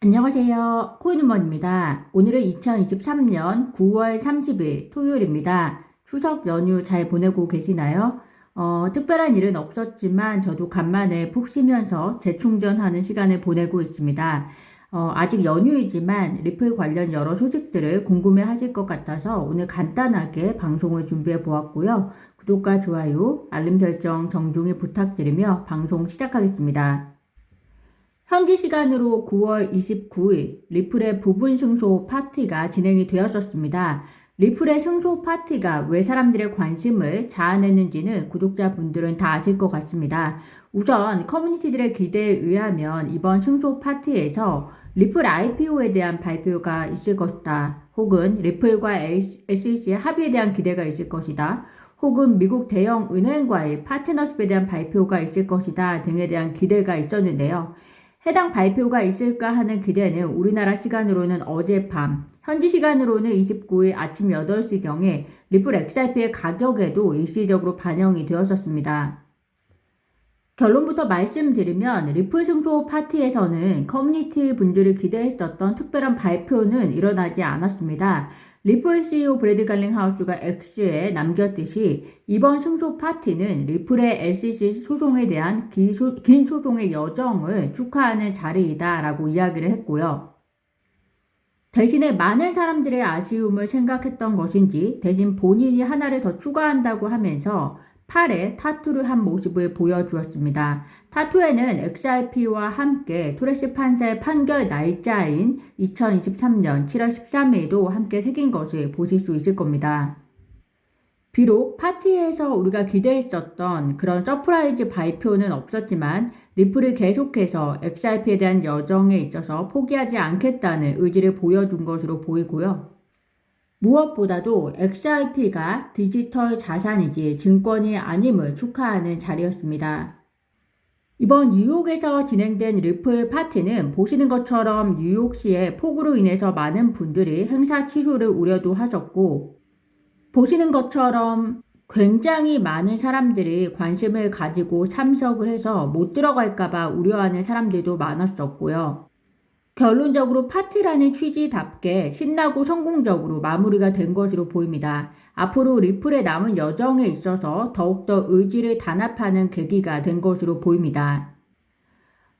안녕하세요. 코인우먼입니다. 오늘은 2023년 9월 30일 토요일입니다. 추석 연휴 잘 보내고 계시나요? 특별한 일은 없었지만 저도 간만에 푹 쉬면서 재충전하는 시간을 보내고 있습니다. 아직 연휴이지만 리플 관련 여러 소식들을 궁금해 하실 것 같아서 오늘 간단하게 방송을 준비해 보았고요. 구독과 좋아요, 알림 설정 정중히 부탁드리며 방송 시작하겠습니다. 현지 시간으로 9월 29일 리플의 부분 승소 파티가 진행이 되었었습니다. 리플의 승소 파티가 왜 사람들의 관심을 자아냈는지는 구독자분들은 다 아실 것 같습니다. 우선 커뮤니티들의 기대에 의하면 이번 승소 파티에서 리플 IPO에 대한 발표가 있을 것이다. 혹은 리플과 SEC의 합의에 대한 기대가 있을 것이다. 혹은 미국 대형 은행과의 파트너십에 대한 발표가 있을 것이다 등에 대한 기대가 있었는데요. 해당 발표가 있을까 하는 기대는 우리나라 시간으로는 어젯밤, 현지 시간으로는 29일 아침 8시경에 리플 XRP의 가격에도 일시적으로 반영이 되었었습니다. 결론부터 말씀드리면 리플 승소 파티에서는 커뮤니티 분들이 기대했었던 특별한 발표는 일어나지 않았습니다. 리플 CEO 브래드 갈링하우스가 X에 남겼듯이 이번 승소 파티는 리플의 SEC 소송에 대한 긴 소송의 여정을 축하하는 자리이다 라고 이야기를 했고요. 대신에 많은 사람들의 아쉬움을 생각했던 것인지 대신 본인이 하나를 더 추가한다고 하면서 팔에 타투를 한 모습을 보여주었습니다. 타투에는 XRP와 함께 토레스 판사의 판결 날짜인 2023년 7월 13일도 함께 새긴 것을 보실 수 있을 겁니다. 비록 파티에서 우리가 기대했었던 그런 서프라이즈 발표는 없었지만 리플이 계속해서 XRP에 대한 여정에 있어서 포기하지 않겠다는 의지를 보여준 것으로 보이고요. 무엇보다도 XRP가 디지털 자산이지 증권이 아님을 축하하는 자리였습니다. 이번 뉴욕에서 진행된 리플 파티는 보시는 것처럼 뉴욕시의 폭우로 인해서 많은 분들이 행사 취소를 우려도 하셨고, 보시는 것처럼 굉장히 많은 사람들이 관심을 가지고 참석을 해서 못 들어갈까봐 우려하는 사람들도 많았었고요. 결론적으로 파티라는 취지답게 신나고 성공적으로 마무리가 된 것으로 보입니다. 앞으로 리플의 남은 여정에 있어서 더욱더 의지를 단합하는 계기가 된 것으로 보입니다.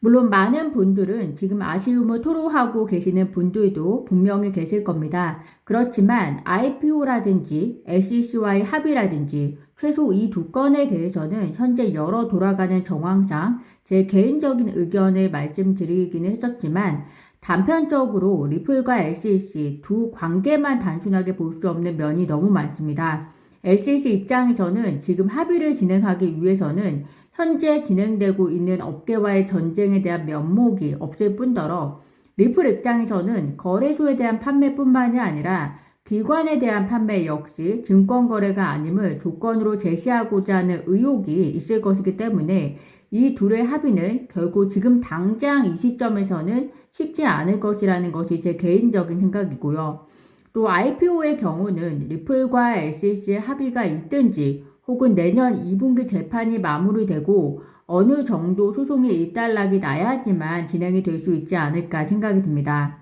물론 많은 분들은 지금 아쉬움을 토로하고 계시는 분들도 분명히 계실 겁니다. 그렇지만 IPO라든지 SEC와의 합의라든지 최소 이 두 건에 대해서는 현재 열어 돌아가는 정황상 제 개인적인 의견을 말씀드리기는 했었지만 단편적으로 리플과 SEC 두 관계만 단순하게 볼 수 없는 면이 너무 많습니다. SEC 입장에서는 지금 합의를 진행하기 위해서는 현재 진행되고 있는 업계와의 전쟁에 대한 면목이 없을 뿐더러 리플 입장에서는 거래소에 대한 판매뿐만이 아니라 기관에 대한 판매 역시 증권거래가 아님을 조건으로 제시하고자 하는 의혹이 있을 것이기 때문에 이 둘의 합의는 결국 지금 당장 이 시점에서는 쉽지 않을 것이라는 것이 제 개인적인 생각이고요. 또 IPO의 경우는 리플과 SEC의 합의가 있든지 혹은 내년 2분기 재판이 마무리되고 어느 정도 소송이 일단락이 나야지만 진행이 될 수 있지 않을까 생각이 듭니다.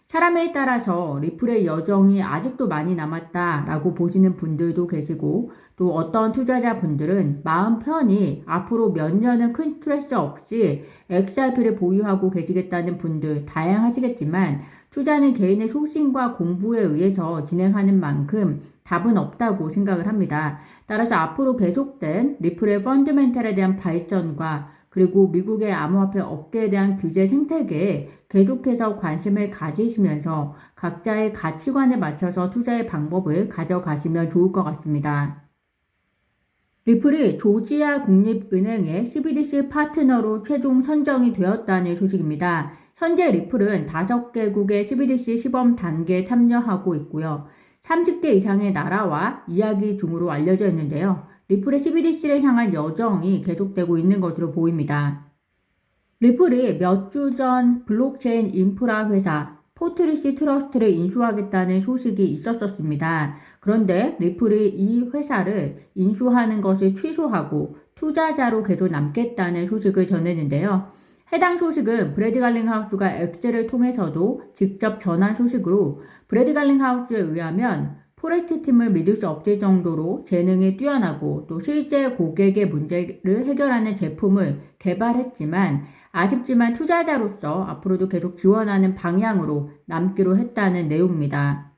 사람에 따라서 리플의 여정이 아직도 많이 남았다라고 보시는 분들도 계시고 또 어떤 투자자분들은 마음 편히 앞으로 몇 년은 큰 스트레스 없이 XRP를 보유하고 계시겠다는 분들 다양하시겠지만 투자는 개인의 소신과 공부에 의해서 진행하는 만큼 답은 없다고 생각을 합니다. 따라서 앞으로 계속된 리플의 펀드멘탈에 대한 발전과 그리고 미국의 암호화폐 업계에 대한 규제 생태계에 계속해서 관심을 가지시면서 각자의 가치관에 맞춰서 투자의 방법을 가져가시면 좋을 것 같습니다. 리플이 조지아 국립은행의 CBDC 파트너로 최종 선정이 되었다는 소식입니다. 현재 리플은 5개국의 CBDC 시범 단계에 참여하고 있고요. 30개 이상의 나라와 이야기 중으로 알려져 있는데요. 리플의 CBDC를 향한 여정이 계속되고 있는 것으로 보입니다. 리플이 몇 주 전 블록체인 인프라 회사 포트리시 트러스트를 인수하겠다는 소식이 있었습니다. 그런데 리플이 이 회사를 인수하는 것을 취소하고 투자자로 계속 남겠다는 소식을 전했는데요. 해당 소식은 브래드 갈링하우스가 엑셀을 통해서도 직접 전한 소식으로 브래드 갈링하우스에 의하면 포레스트 팀을 믿을 수 없을 정도로 재능이 뛰어나고 또 실제 고객의 문제를 해결하는 제품을 개발했지만 아쉽지만 투자자로서 앞으로도 계속 지원하는 방향으로 남기로 했다는 내용입니다.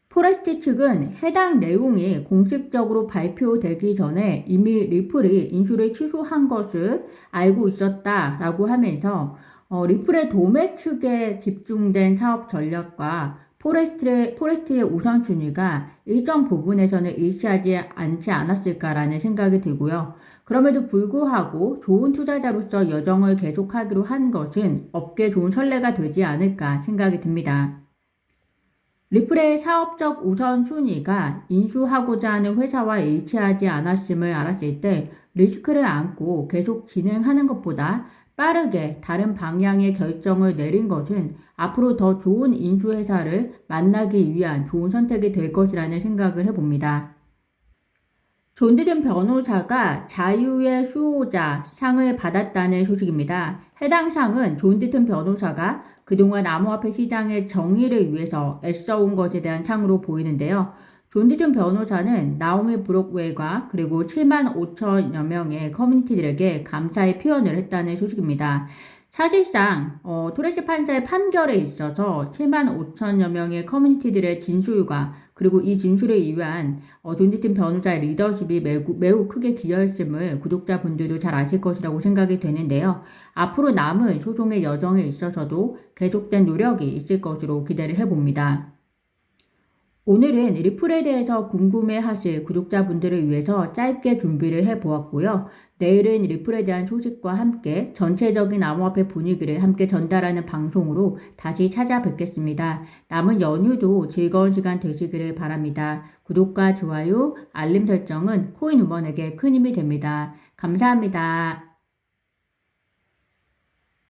포레스트 측은 해당 내용이 공식적으로 발표되기 전에 이미 리플이 인수를 취소한 것을 알고 있었다라고 하면서 리플의 도매 측에 집중된 사업 전략과 포레스트의 우선순위가 일정 부분에서는 일치하지 않지 않았을까라는 생각이 들고요. 그럼에도 불구하고 좋은 투자자로서 여정을 계속하기로 한 것은 업계에 좋은 선례가 되지 않을까 생각이 듭니다. 리플의 사업적 우선순위가 인수하고자 하는 회사와 일치하지 않았음을 알았을 때 리스크를 안고 계속 진행하는 것보다 빠르게 다른 방향의 결정을 내린 것은 앞으로 더 좋은 인수회사를 만나기 위한 좋은 선택이 될 것이라는 생각을 해봅니다. 존 디든 변호사가 자유의 수호자 상을 받았다는 소식입니다. 해당 상은 존 디든 변호사가 그동안 암호화폐 시장의 정의를 위해서 애써온 것에 대한 상으로 보이는데요. 존 디든 변호사는 나오미 브록웰과 그리고 7만 5천여 명의 커뮤니티들에게 감사의 표현을 했다는 소식입니다. 사실상 토레스 판사의 판결에 있어서 7만 5천여 명의 커뮤니티들의 진술과 그리고 이 진술을 위한 존 디든 변호사의 리더십이 매우 크게 기여했음을 구독자분들도 잘 아실 것이라고 생각이 되는데요. 앞으로 남은 소송의 여정에 있어서도 계속된 노력이 있을 것으로 기대를 해봅니다. 오늘은 리플에 대해서 궁금해하실 구독자분들을 위해서 짧게 준비를 해보았고요. 내일은 리플에 대한 소식과 함께 전체적인 암호화폐 분위기를 함께 전달하는 방송으로 다시 찾아뵙겠습니다. 남은 연휴도 즐거운 시간 되시기를 바랍니다. 구독과 좋아요, 알림 설정은 코인 우먼에게 큰 힘이 됩니다. 감사합니다.